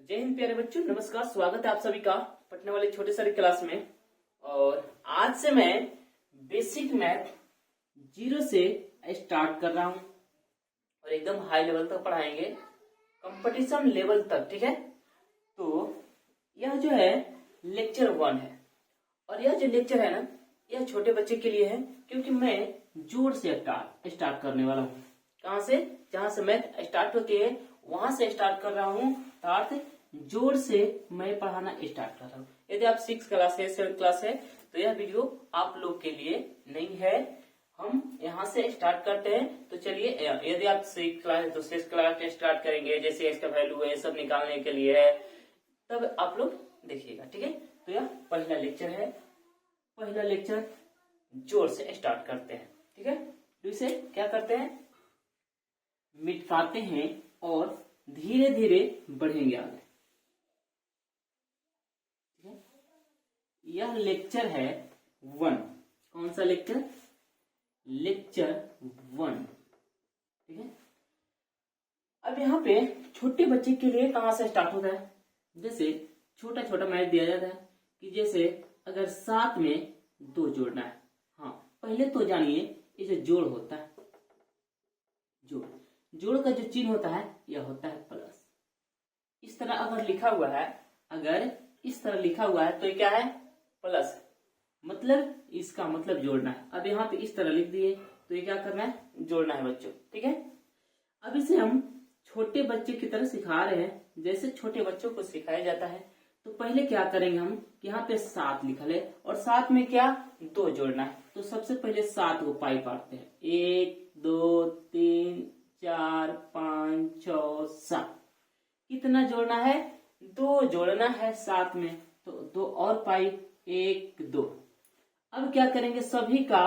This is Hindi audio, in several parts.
जय हिंद प्यारे बच्चों, नमस्कार। स्वागत है आप सभी का पढ़ने वाले छोटे सारे क्लास में। और आज से मैं बेसिक मैथ 0 से स्टार्ट कर रहा हूं और एकदम हाई लेवल तक पढ़ाएंगे, कंपटीशन लेवल तक। ठीक है, तो यह जो है लेक्चर 1 है और यह जो लेक्चर है ना, यह छोटे बच्चे के लिए है, क्योंकि मैं जोर से स्टार्ट करने वाला हूँ। कहाँ से? जहां से मैथ स्टार्ट होती है वहां से स्टार्ट कर रहा हूँ, अर्थात जोर से मैं पढ़ाना स्टार्ट कर रहा हूँ। यदि आप 6 क्लास है, 7 क्लास है, तो यह वीडियो आप लोग के लिए नहीं है। हम यहाँ से स्टार्ट करते हैं। तो चलिए, यदि आप 6 क्लास है तो 6 क्लास स्टार्ट करेंगे, जैसे इसका वैल्यू है सब निकालने के लिए है, तब आप लोग देखिएगा। ठीक है, तो यह पहला लेक्चर है। पहला लेक्चर जोर से स्टार्ट करते हैं। ठीक है, तो इसे क्या करते हैं, मिटाते हैं और धीरे धीरे बढ़ेंगे आगे। ठीक है, यह लेक्चर है 1। कौन सा लेक्चर? लेक्चर 1। ठीक है, अब यहाँ पे छोटे बच्चे के लिए कहां से स्टार्ट होता है? जैसे छोटा छोटा मैथ दिया जाता है कि जैसे अगर 7 में 2 जोड़ना है। हाँ, पहले तो जानिए इसे जोड़ होता है। जोड़ का जो चिन्ह होता है यह होता है प्लस। इस तरह अगर लिखा हुआ है, अगर इस तरह लिखा हुआ है तो ये क्या है? प्लस। मतलब इसका मतलब जोड़ना है। अब यहाँ पे इस तरह लिख दिए तो ये क्या करना है? जोड़ना है बच्चों। ठीक है, अब इसे हम छोटे बच्चे की तरह सिखा रहे हैं, जैसे छोटे बच्चों को सिखाया जाता है। तो पहले क्या करेंगे हम, यहाँ पे 7 लिखा है और 7 में क्या 2 जोड़ना है। तो सबसे पहले 7 को पाई पाड़ते हैं। 1 2 3 4 5 6 7। कितना जोड़ना है? 2 जोड़ना है 7 में, तो 2 और पाई 1 2। अब क्या करेंगे, सभी का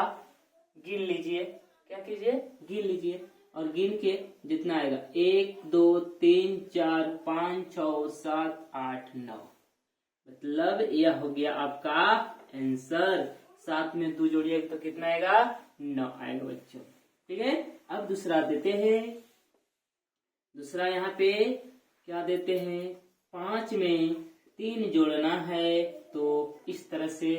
गिन लीजिए। क्या कीजिए? गिन लीजिए और गिन के जितना आएगा 1 2 3 4 5 6 7 8 9। मतलब यह हो गया आपका आंसर। 7 में 2 जोड़िए तो कितना आएगा? 9 आएगा बच्चों। ठीक है, अब दूसरा देते हैं। दूसरा यहाँ पे क्या देते हैं? 5 में 3 जोड़ना है, तो इस तरह से।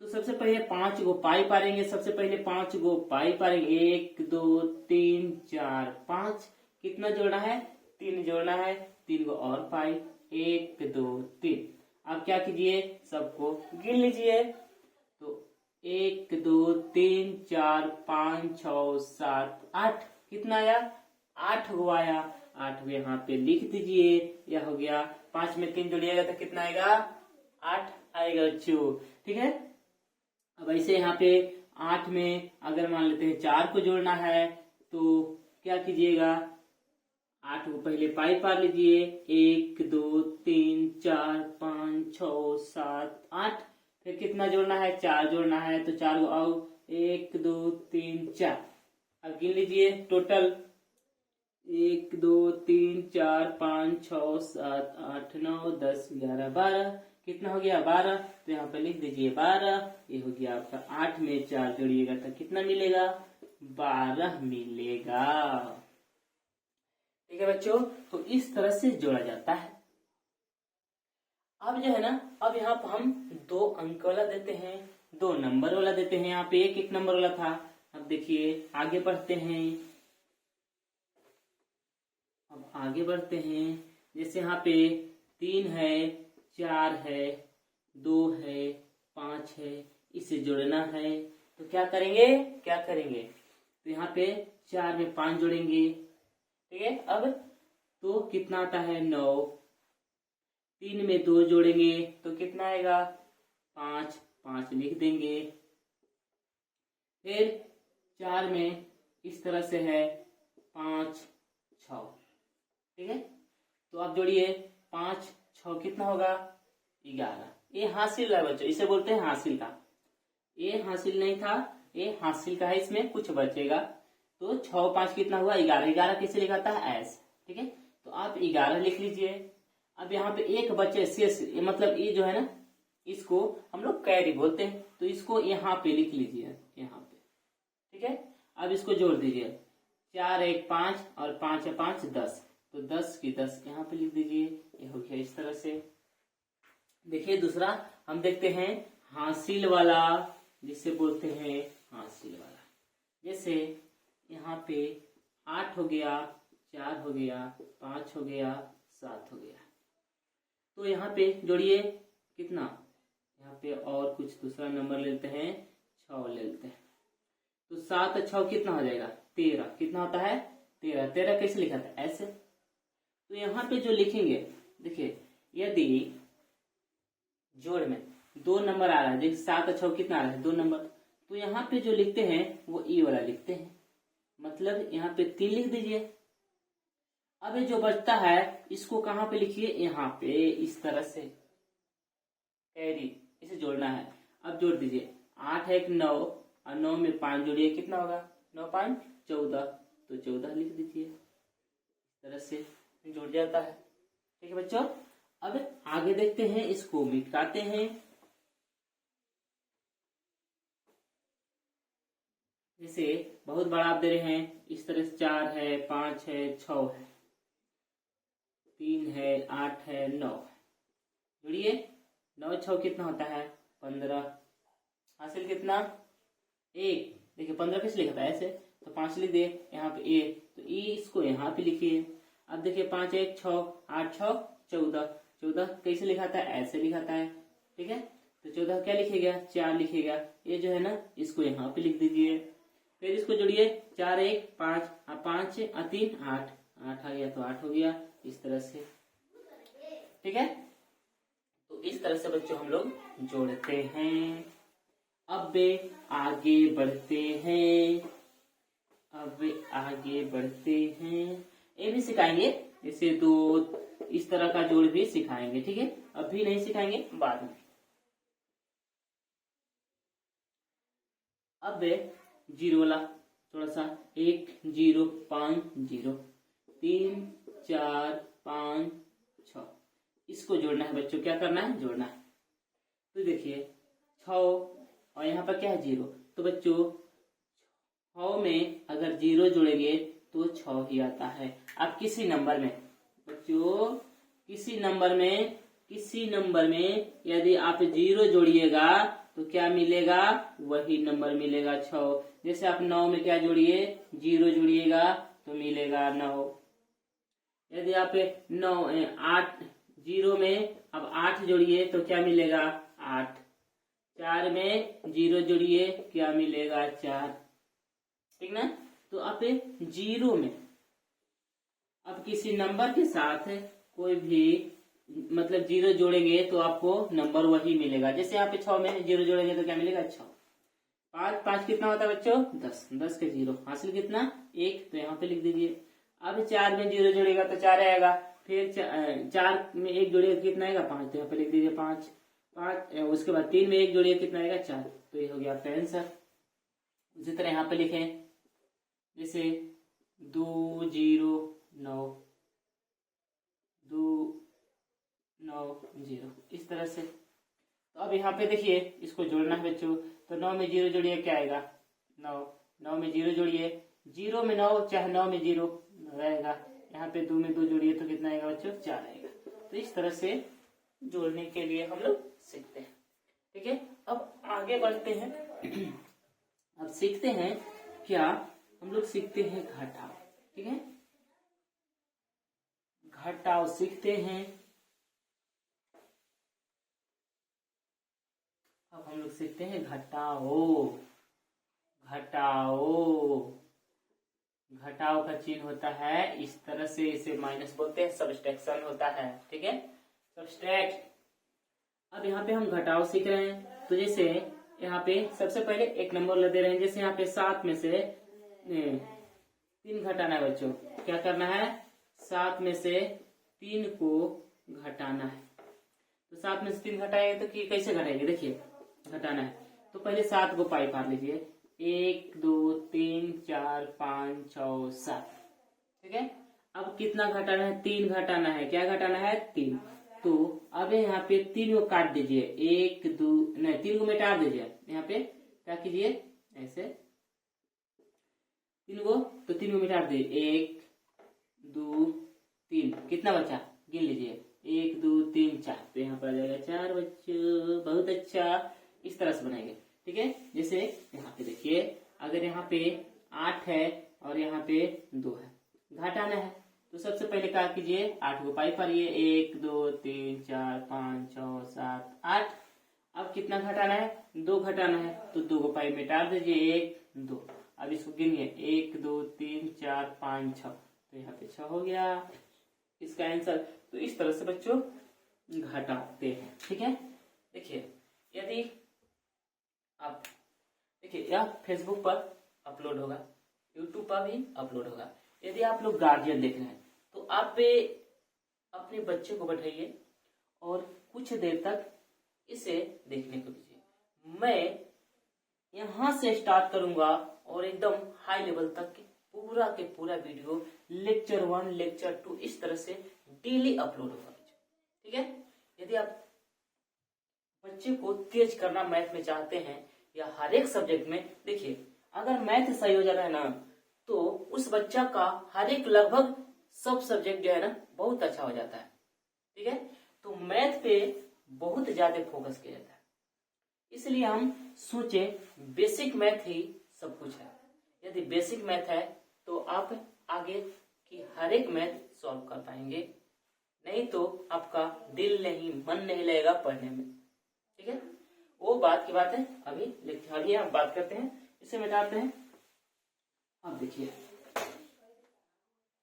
तो सबसे पहले 5 को पाई पारेंगे। सबसे पहले 5 को पाई पारेंगे। 1 2 3 4 5। कितना जोड़ना है? 3 जोड़ना है। 3 को और पाई 1 2 3। अब क्या कीजिए, सबको गिन लीजिए। तो 1 2 3 4 5 6 7 8। कितना आया? 8 को आया। 8 को यहाँ पे लिख दीजिए। यह हो गया। 5 में 3 जोड़िएगा तो कितना आएगा? 8 आएगा बच्चों। ठीक है, अब ऐसे यहाँ पे 8 में अगर मान लेते हैं 4 को जोड़ना है, तो क्या कीजिएगा, 8 को पहले पाई पार लीजिए। 1 2 3 4 5 6 7 8। फिर कितना जोड़ना है? 4 जोड़ना है, तो 4 को आओ 1 2 3 4। अब गिन लीजिए टोटल। 1 2 3 4 5 6 7 8 9 10 11 12। कितना हो गया? 12। तो यहाँ पे लिख दीजिए 12। ये हो गया आपका। 8 में 4 जोड़िएगा तो कितना मिलेगा? 12 मिलेगा। ठीक है बच्चों, तो इस तरह से जोड़ा जाता है। अब जो है ना, अब यहाँ पर हम 2 अंक वाला देते हैं, 2 नंबर वाला देते हैं। यहाँ पे 1 नंबर वाला था। अब देखिए आगे बढ़ते हैं। अब आगे बढ़ते हैं। जैसे यहाँ पे 3 है, 4 है, 2 है, 5 है, इसे जोड़ना है। तो क्या करेंगे? तो यहाँ पे 4 में 5 जोड़ेंगे। ठीक है, अब तो कितना आता है? 9। 3 में 2 जोड़ेंगे तो कितना आएगा? 5। 5 लिख देंगे। फिर 4 में इस तरह से है 5 6। ठीक है, तो आप जोड़िए 5 6 कितना होगा? 11। ये हासिल है बच्चों, इसे बोलते हैं हासिल का। ये हासिल नहीं था, ये हासिल का है, इसमें कुछ बचेगा। तो 6 5 कितना हुआ? 11। 11 किसे लिखाता है? ऐसे। ठीक है, तो आप 11 लिख लीजिए। अब यहाँ पे एक बचे शेष, मतलब ये जो है ना, इसको हम लोग कैरी बोलते हैं, तो इसको यहाँ पे लिख लीजिए, यहाँ पे। ठीक है, अब इसको जोड़ दीजिए। 4 1 5 और 5 है 5 10। तो 10 की 10 यहाँ पे लिख दीजिए। ये हो गया इस तरह से। देखिए दूसरा हम देखते हैं हासिल वाला, जिसे बोलते हैं हासिल वाला। जैसे यहाँ पे 8 हो गया, 4 हो गया, 5 हो गया, 7 हो गया। तो यहाँ पे जोड़िए कितना, यहाँ पे और कुछ दूसरा नंबर लेते हैं, 6 ले लेते हैं। तो 7 और 6 कितना हो जाएगा, 13। कितना होता है, 13। 13 कैसे लिखा था, ऐसे। तो यहाँ पे जो लिखेंगे, देखिए यदि जोड़ में 2 नंबर आ रहा है, देखिए 7 और 6 कितना आ रहा है, 2 नंबर। तो यहाँ पे जो लिखते हैं वो ई वाला लिखते हैं, मतलब यहाँ पे 3 लिख दीजिए। अब ये जो बचता है इसको कहाँ पे लिखिए, यहाँ पे इस तरह से कैरी, इसे जोड़ना है। अब जोड़ दीजिए, 8 है 9 और 9 में 5 जोड़िए, कितना होगा, 9 5 14। तो 14 लिख दीजिए। इस तरह से जुड़ जाता है। ठीक है बच्चों, अब आगे देखते हैं, इसको मिटाते हैं। जैसे बहुत बड़ा आप दे रहे हैं, इस तरह से 4 है, 5 है, 6 है, 3 है, 8 है, 9 है। जुड़िए, 9 6 कितना होता है, 15। हासिल कितना, 1। देखिए 15 किस लिखा था, ऐसे। तो 5 लिख दिए, यहाँ पे ए, तो ई इसको यहाँ पे लिखिए। अब देखिए 5 1 6, 8 6 14। 14 कैसे लिखा था, ऐसे लिखा था है। ठीक है, तो 14 क्या लिखेगा, 4 लिखेगा। ये जो है ना, इसको यहाँ पे लिख दीजिए। फिर इसको जोड़िए, 4 1 5 5 3 8, 8 आ गया तो 8 हो गया, इस तरह से। ठीक है, तो इस तरह से बच्चों हम लोग जोड़ते हैं। अब आगे बढ़ते हैं, अब आगे बढ़ते हैं। ये भी सिखाएंगे, जैसे 2 इस तरह का जोड़ भी सिखाएंगे। ठीक है, अभी नहीं सिखाएंगे, बाद में। अब 0 वाला थोड़ा सा, 1 0 5 0 3 4 5 6, इसको जोड़ना है बच्चों। क्या करना है, जोड़ना है। तो देखिए 6 और यहाँ पर क्या है, 0। तो बच्चों 6 में अगर 0 जोड़ेंगे तो 6 ही आता है। अब किसी नंबर में बच्चों, किसी नंबर में यदि आप 0 जोड़िएगा तो क्या मिलेगा, वही नंबर मिलेगा, 6। जैसे आप 9 में क्या जोड़िए, 0 जोड़िएगा तो मिलेगा 9। यदि आप 8 0 में अब 8 जोड़िए तो क्या मिलेगा, 8। 4 में 0 जोड़िए, क्या मिलेगा, 4। ठीक ना। तो आप 0 में अब किसी नंबर के साथ कोई भी मतलब 0 जोड़ेंगे तो आपको नंबर वही मिलेगा। जैसे यहाँ पे 6 में 0 जोड़ेंगे तो क्या मिलेगा, 6। 5 5 कितना होता है बच्चों, 10। 10 के 0 हासिल कितना, 1। तो यहाँ पे लिख दीजिए। अब 4 में 0 जोड़ेगा तो 4 आएगा। फिर 4 में 1 जोड़ेगा कितना आएगा, 5। तो यहाँ पे लिख दीजिए 5 5। उसके बाद 3 में 1 जोड़िए, कितना आएगा, 4। तो ये हो गया आपका आंसर। उसी तरह यहाँ पे लिखें, जैसे 2 0 9 2 9 0, इस तरह से। तो अब यहाँ पे देखिए, इसको जोड़ना है बच्चों। तो 9 में 0 जोड़िए, क्या आएगा, 9। 9 में 0 जोड़िए, 0 में 9 चाहे 9 में 0 रहेगा। यहाँ पे 2 में 2 जोड़िए तो कितना आएगा बच्चों, 4 आएगा। तो इस तरह से जोड़ने के लिए हम लोग सीखते हैं। ठीक है, अब आगे बढ़ते हैं। अब सीखते हैं क्या, हम लोग सीखते हैं घटाव। ठीक है, घटाव सीखते हैं। अब हम लोग सीखते हैं घटाओ। घटाओ, घटाओ का चिन्ह होता है इस तरह से, इसे माइनस बोलते हैं, सब्सट्रैक्शन होता है। ठीक है, सब्सट्रैक्ट। अब यहाँ पे हम घटाओ सीख रहे हैं। तो जैसे यहाँ पे सबसे पहले एक नंबर दे रहे हैं। जैसे यहाँ पे 7 में से 3 घटाना है बच्चों। क्या करना है, 7 में से 3 को घटाना है। तो 7 में से 3 घटाएंगे तो कैसे घटाएंगे, देखिए घटाना है। तो पहले 7 को पाई मार लीजिए, 1 2 3 4 5 6 7। ठीक है, अब कितना घटाना है, 3 घटाना है। क्या घटाना है, 3। तो अब यहाँ पे 3 को काट दीजिए, 1 2 नहीं, 3 को मिटा दीजिए। यहाँ पे क्या कीजिए, ऐसे 3 को, तो 3 को मिटा दीजिए, 1 2 3, कितना बचा गिन लीजिए, 1 2 3 4, तो यहाँ पर आ जाएगा 4 बच्चों। बहुत अच्छा, इस तरह से बनाएंगे। ठीक है, जैसे यहाँ पे देखिए, अगर यहाँ पे 8 है और यहाँ पे 2 है, घटाना है, तो सबसे पहले क्या कीजिए, 8 को पाई पारिए, 1 2 3 4 5 6 7 8। अब कितना घटाना है, 2 घटाना है, तो 2 को पाई में डाल दीजिए, 1 2। अब इसको गिनिए, 1 2 3 4 5 6, तो यहाँ पे 6 हो गया इसका आंसर। तो इस तरह से बच्चों घटाते हैं। ठीक है, देखिए यदि आप देखिए यह फेसबुक पर अपलोड होगा, यूट्यूब पर भी अपलोड होगा। यदि आप लोग गार्जियन देख रहे हैं तो आप पे अपने बच्चे को बैठाइए और कुछ देर तक इसे देखने को दीजिए। मैं यहाँ से स्टार्ट करूंगा और एकदम हाई लेवल तक पूरा के पूरा वीडियो लेक्चर 1 लेक्चर 2 इस तरह से डेली अपलोड होगा। ठीक है, यदि आप बच्चे को तेज करना मैथ में चाहते हैं या हर एक सब्जेक्ट में, देखिए अगर मैथ सही हो जाता है ना तो उस बच्चा का हर एक लगभग सब सब्जेक्ट जो है ना बहुत अच्छा हो जाता है। ठीक है, तो मैथ पे बहुत ज्यादा फोकस किया जाता है, इसलिए हम सोचे बेसिक मैथ ही सब कुछ है। यदि बेसिक मैथ है तो आप आगे की हर एक मैथ सॉल्व कर पाएंगे, नहीं तो आपका दिल नहीं मन नहीं लगेगा पढ़ने में। ठीक है, वो बात की बात है। अभी हम बात करते हैं, इसे मिटाते हैं। अब देखिए,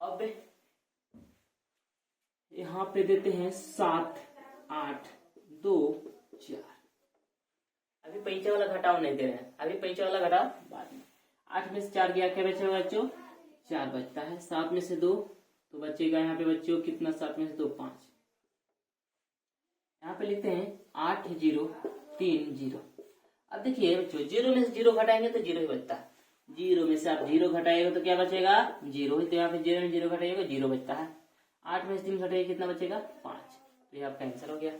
अब यहाँ पे देते हैं 7 8 2 4। अभी पैंचा वाला घटाव नहीं दे रहे हैं, अभी पैंचा वाला घटाव बाद में। 8 में से 4 गया, क्या बचेगा बच्चों, 4 बचता है। 7 में से 2 तो बचेगा यहाँ पे बच्चों कितना, 7 में से 2 5। यहाँ पे लिखते हैं 8 0 3 0। अब देखिए बच्चों, 0 में से 0 घटाएंगे तो 0 ही बचता है। 0 में से आप 0 घटाएगा तो क्या बचेगा, 0 ही। तो यहाँ पे 0 में 0 घटाएगा 0 बचता है। 8 में से 3 घटाएगा कितना बचेगा, 5। तो ये आपका आंसर हो गया।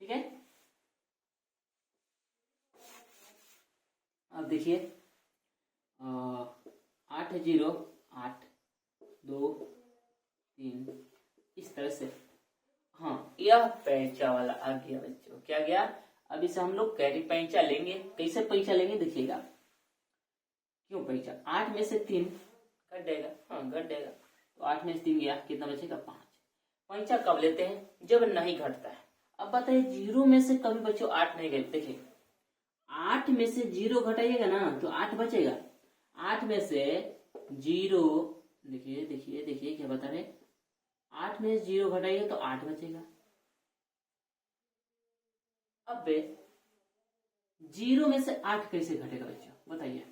ठीक है, अब देखिए 8 0 8 2 3 इस तरह से। हाँ, यह पैंचा वाला आ गया बच्चों, क्या गया। अब इसे हम लोग कैरी पैंचा लेंगे। कैसे पैंचा लेंगे देखिएगा, क्यों पैंचा, 8 में से 3 घट जाएगा, हाँ घट जाएगा, तो 8 में से 3 गया, कितना बचेगा 5। पैंचा कब लेते हैं, जब नहीं घटता है। अब बताइए 0 में से कभी बच्चों 8 नहीं घटे, देखिए 8 में से 0 घटाइएगा ना तो 8 बचेगा। 8 में से 0, देखिए देखिए देखिए क्या बता रहे, 8 में से 0 घटाइएगा तो 8 बचेगा। अब 0 में से 8 कैसे घटेगा बच्चों बताइए,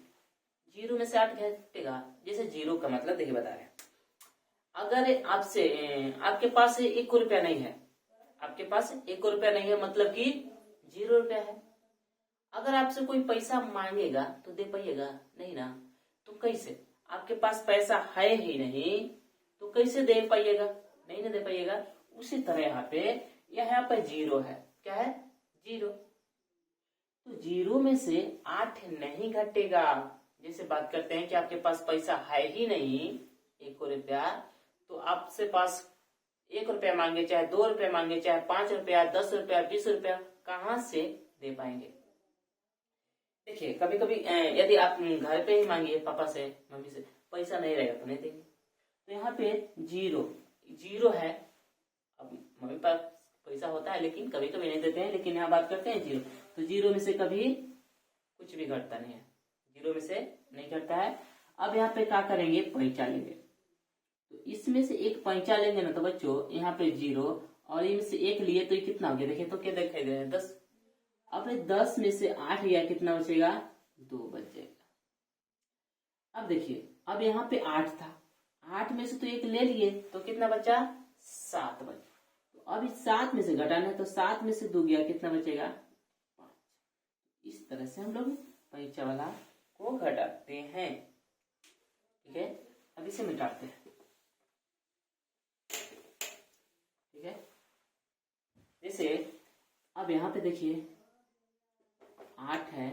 0 में से 8 घटेगा, जैसे 0 का मतलब देखिए बता रहे हैं, अगर आपसे आपके पास 1 रुपया नहीं है, आपके पास 1 रुपया नहीं है मतलब कि 0 रुपया है। अगर आपसे कोई पैसा मांगेगा तो दे पाइएगा नहीं ना, तो कैसे, आपके पास पैसा है ही नहीं तो कैसे दे पाइएगा, नहीं ना दे पाइएगा। उसी तरह यहाँ पे 0 है, क्या है 0, तो 0 में से 8 नहीं घटेगा। जैसे बात करते हैं कि आपके पास पैसा है ही नहीं 1 रुपया, तो आपसे पास 1 रुपया मांगे, चाहे 2 रुपया मांगे, चाहे 5 रुपया 10 रुपया 20 रुपया, कहाँ से दे पाएंगे। देखिए कभी कभी यदि आप घर पे ही मांगिए पापा से मम्मी से, पैसा नहीं रहेगा तो नहीं देंगे। तो यहाँ पे 0 है, अब मम्मी पास पैसा होता है लेकिन कभी कभी नहीं देते हैं, लेकिन यहाँ बात करते हैं 0, तो 0 में से कभी कुछ भी घटता नहीं है, 0 में से नहीं घटता है। अब यहाँ पे क्या करेंगे, पैंचा लेंगे, तो इसमें से एक पैंचा लेंगे ना तो बच्चों यहाँ पे 0 और इनमें से 1 लिए तो ये कितना हो गया, देखिए तो क्या दिखाई दे रहा है 10। अब 10 में से 8 गया, कितना बचेगा 2 बच जाएगा। अब देखिए, अब यहाँ पे 8 था, 8 में से तो 1 ले लिए तो कितना बचा 7 बचा। तो अब इस 7 में से घटाना है तो 7 में से 2 गया, कितना बचेगा 5। इस तरह से हम लोग पैंचा वाला को घटाते हैं। ठीक है, अब इसे मिटाते हैं। ठीक है, जैसे अब यहाँ पे देखिए 8 है,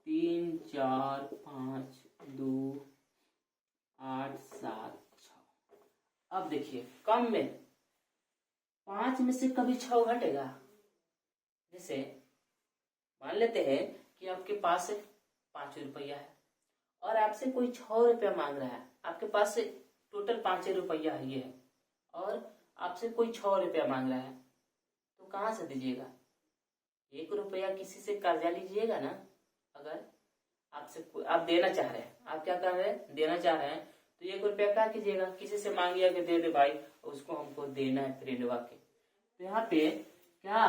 3 4 5 2 8 7 6। अब अब देखिए कम में 5 में से कभी 6 घटेगा। जैसे मान लेते हैं कि आपके पास 5 रुपया है और आपसे कोई 6 रुपया मांग रहा है। आपके पास से टोटल 5 रुपया है ये है और आपसे कोई 6 रुपया मांग रहा है, तो कहाँ से दीजिएगा? 1 रुपया किसी से कर्जा लीजिएगा ना। अगर आपसे आप देना चाह रहे हैं, आप क्या कर रहे हैं, देना चाह रहे हैं, तो 1 रुपया क्या कीजिएगा, किसी से मांगिए कि दे दे भाई, उसको हमको देना है फ्रेंडवा के। तो यहाँ पे क्या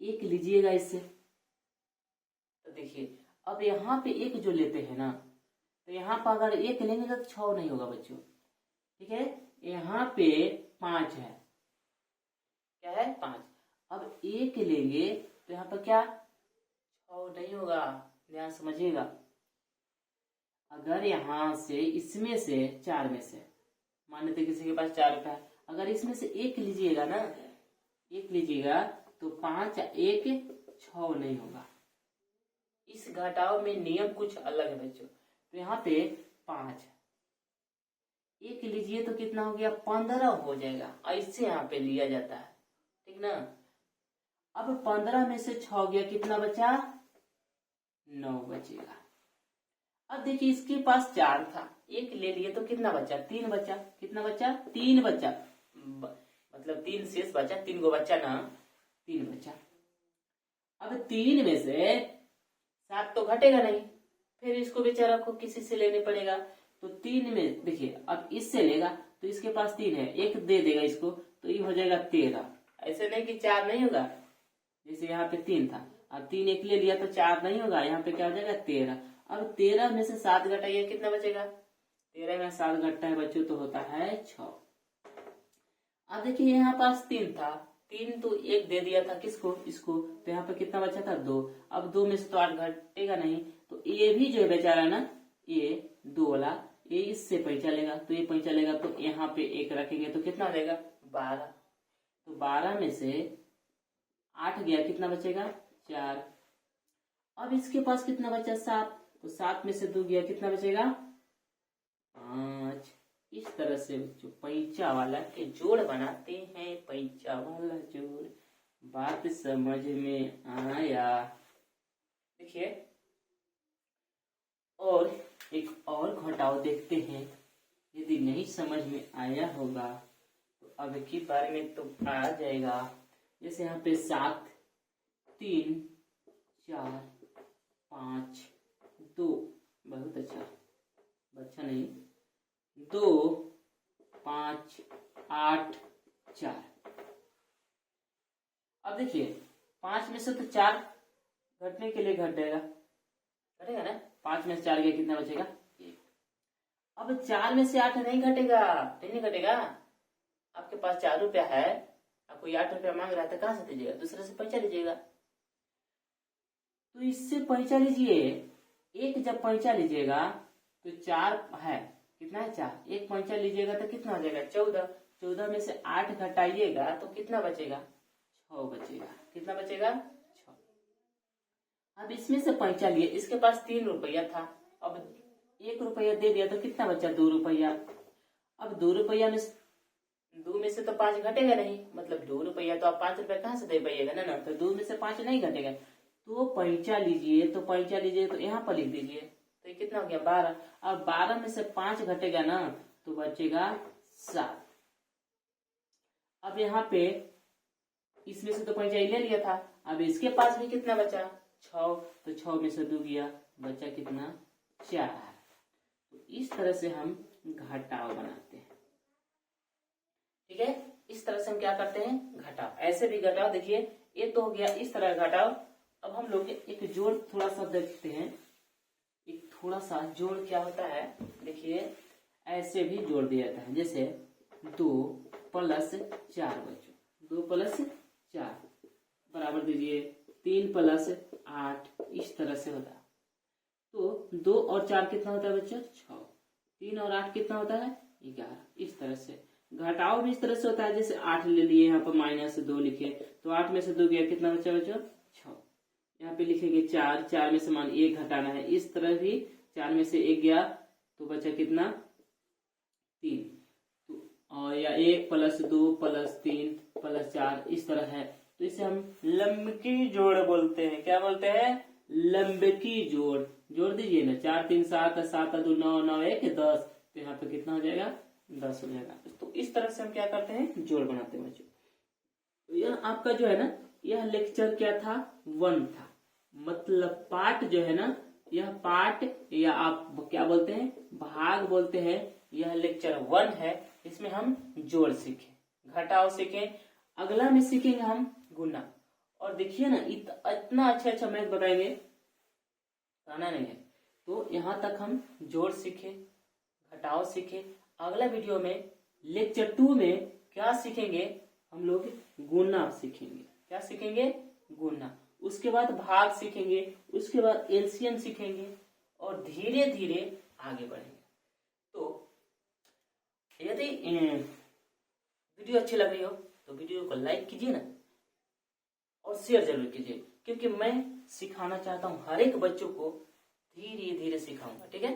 1 लीजिएगा इससे। तो देखिए अब यहाँ पे 1 जो लेते हैं ना, तो यहाँ पर अगर 1 लेंगे तो 6 नहीं होगा बच्चों, ठीक है। यहाँ पे 5 है, क्या है 5। अब 1 लेंगे तो यहाँ पर क्या 6 नहीं होगा, ध्यान समझिएगा। अगर यहाँ से इसमें से 4 में से मान लेते किसी के पास 4 रुपया है, अगर इसमें से 1 लीजिएगा ना, 1 लीजिएगा तो 5 1 6 नहीं होगा। इस घटाव में नियम कुछ अलग है बच्चों। तो यहाँ पे 5 1 लीजिए तो कितना हो गया, 15 हो जाएगा। ऐसे यहाँ पे लिया जाता है, ठीक ना। अब 15 में से 6 गया, कितना बचा, 9 बचेगा। अब देखिए इसके पास 4 था, 1 ले लिए तो कितना बचा, 3 बचा। कितना बचा, 3 बचा, मतलब 3 शेष बचा, 3 गो बचा ना, 3 बचा। अब 3 में से 7 तो घटेगा नहीं, फिर इसको बेचारा को किसी से लेने पड़ेगा। तो 3 में देखिए अब इससे लेगा तो इसके पास 3 है, 1 दे देगा इसको, तो ये हो जाएगा 13। ऐसे नहीं कि 4 नहीं होगा, जैसे यहाँ पे 3 था, अब 3 1 ले लिया तो 4 नहीं होगा, यहाँ पे क्या हो जाएगा 13। अब 13 में से 7 घटाइए, कितना बचेगा, 13 में 7 घटता है बच्चों तो होता है 6। अब देखिए यहाँ पास 3 था, 3 तो 1 दे दिया था किसको, इसको, तो यहाँ पे कितना बचा था 2। अब 2 में से तो 8 घटेगा नहीं, तो ये भी जो है बेचारा ना, ये 2 वाला ये इससे पैंचा लेगा, तो ये पैंचा लेगा, तो यहाँ पे 1 रखेंगे तो कितना हो जाएगा 12। तो 12 में से 8 गया, कितना बचेगा 4। अब इसके पास कितना बचा 7, तो 7 में से 2 गया, कितना बचेगा 5। इस तरह से जो पैंचा वाला के जोड़ बनाते हैं, पैंचा वाला जोड़। बात समझ में आया? देखिए और एक और घटाव देखते हैं, यदि नहीं समझ में आया होगा तो अब की बारे में तो आ जाएगा। जैसे यहाँ पे 7 3 4 5 2, बहुत अच्छा, अच्छा नहीं, 2 5 8 4। अब देखिए 5 में से तो 4 घटने के लिए घटेगा ना, 5 में से 4 गया, कितना बचेगा 1। अब 4 में से 8 नहीं घटेगा, नहीं घटेगा। आपके पास 4 रुपया है, आपको 8 रुपया मांग रहा है, तो कहां से दीजिएगा, दूसरे से पैंचा लीजिएगा। तो इससे पैंचा लीजिए, 1 जब पैंचा लीजिएगा तो 4 है, कितना है 4, 1 पैंचा लीजिएगा तो कितना हो जाएगा 14। 14 में से 8 घटाइएगा तो कितना बचेगा 6 बचेगा, कितना बचेगा 6। अब इसमें से पैंचा लिए, इसके पास 3 रुपया था, अब 1 रुपया दे दिया तो कितना बचा 2 रुपया। अब 2 रुपया में 2 में से तो 5 घटेगा नहीं, मतलब 2 रुपया तो आप 5 रुपया कहाँ से दे पाइएगा ना, 2 2 में से 5 नहीं घटेगा, तो पैंचा लीजिए, तो पैंचा लीजिए तो यहाँ पर लिख दीजिए, तो ये कितना हो गया 12। अब 12 में से 5 घटेगा ना, तो बचेगा 7। अब यहाँ पे इसमें से तो पैंचा ले लिया था, अब इसके पास भी कितना बचा 6, तो 6 में से 2 गया, बचा कितना 4। तो इस तरह से हम घटाव बनाते हैं, ठीक है। इस तरह से हम क्या करते हैं घटाव, ऐसे भी घटाव। देखिए ये तो हो गया इस तरह घटाव। अब हम लोग एक जोड़ थोड़ा सा देखते हैं, एक थोड़ा सा जोड़ क्या होता है। देखिए ऐसे भी जोड़ दिया जाता है, जैसे 2 + 4 बच्चों, 2 + 4 बराबर दीजिए 3 + 8, इस तरह से होता है। तो 2 और 4 कितना होता है बच्चों 6, 3 और 8 कितना होता है 11। इस तरह से घटाव भी इस तरह से होता है, जैसे 8 ले लिए, यहाँ पर -2 लिखे, तो 8 में से 2 गया, कितना बचा बच्चों 6। यहाँ पे लिखेंगे 4, 4 में से मान 1 घटाना है, इस तरह भी 4 में से 1 गया तो बचा कितना 3। और या 1 + 2 + 3 + 4 इस तरह है, तो इसे हम लंबकी जोड़ बोलते हैं। क्या बोलते हैं? लंबकी जोड़। जोड़ दीजिए ना, 4 3 7 7 2 9 9 1 10, तो यहाँ पे कितना हो जाएगा? 10 हो जाएगा। तो इस तरह से हम क्या करते हैं? जोड़ बनाते हैं बच्चों। तो यह आपका जो है ना, यह लेक्चर क्या था? 1 था। मतलब पार्ट जो है ना, यह पार्ट या आप क्या बोलते हैं? भाग बोलते हैं। यह लेक्चर 1 है। इसमें हम जोड़ सीखे, घटाव सीखे, अगला में सीखेंगे हम गुना। और देखिए ना, इतना अच्छा मैथ बताएंगे, कहना नहीं है। तो यहाँ तक हम जोड़ सीखे, घटाव सीखे। अगला वीडियो में लेक्चर 2 में क्या सीखेंगे? हम लोग गुना सीखेंगे। क्या सीखेंगे? गुना। उसके बाद भाग सीखेंगे, उसके बाद एलसीएम सीखेंगे और धीरे धीरे आगे बढ़ेंगे। तो यदि वीडियो अच्छी लग रही हो तो वीडियो को लाइक कीजिए ना, और शेयर जरूर कीजिए, क्योंकि मैं सिखाना चाहता हूँ हर एक बच्चों को, धीरे धीरे सिखाऊंगा। ठीक है?